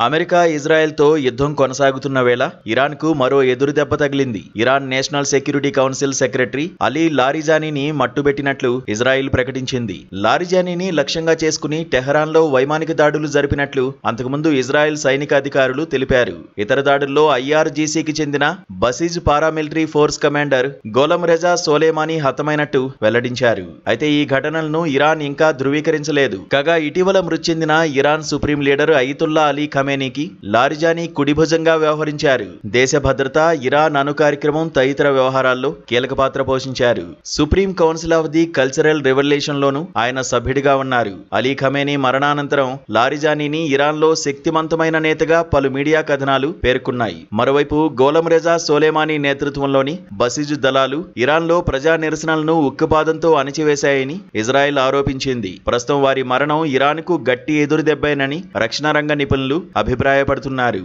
America ఇజ్రాయెల్తో యుద్ధం కొనసాగుతున్న వేళ ఇరాన్కు మరో ఎదురుదెబ్బ తగిలింది. Iran national security council secretary Ali లారిజానీని మట్టుబెట్టినట్లు ఇజ్రాయెల్ ప్రకటించింది. లారిజానీని లక్ష్యంగా చేసుకుని టెహరాన్లో వైమానిక దాడులు జరిపినట్లు అంతకుముందు ఇజ్రాయెల్ సైనిక అధికారులు తెలిపారు. ఇతర దాడుల్లో ఐఆర్జీసీకి చెందిన Basij paramilitary force commander Gholam Reza Soleimani హతమైనట్టు వెల్లడించారు. అయితే ఈ ఘటనలను ఇరాన్ ఇంకా ధృవీకరించలేదు. కాగా ఇటీవల మృతి చెందిన Iran supreme leader Ayatollah Ali ఖమేనీకి లారిజానీ కుడిభుజంగా వ్యవహరించారు. దేశ భద్రత, ఇరాన్ అణు కార్యక్రమం తదితర వ్యవహారాల్లో కీలక పాత్ర పోషించారు. Supreme council of the cultural revolution లోనూ ఆయన సభ్యుడిగా ఉన్నారు. అలీ ఖమేనీ మరణానంతరం లారిజానీని ఇరాన్లో శక్తిమంతమైన నేతగా పలు మీడియా కథనాలు పేర్కొన్నాయి. మరోవైపు గోలం రెజా సోలేమానీ నేతృత్వంలోని బసీజ్ దళాలు ఇరాన్లో ప్రజా నిరసనలను ఉక్కుపాదంతో అణిచివేశాయని ఇజ్రాయెల్ ఆరోపించింది. ప్రస్తుతం వారి మరణం ఇరాన్కు గట్టి ఎదురుదెబ్బేనని రక్షణ రంగ నిపుణులు అభిప్రాయపడుతున్నారు.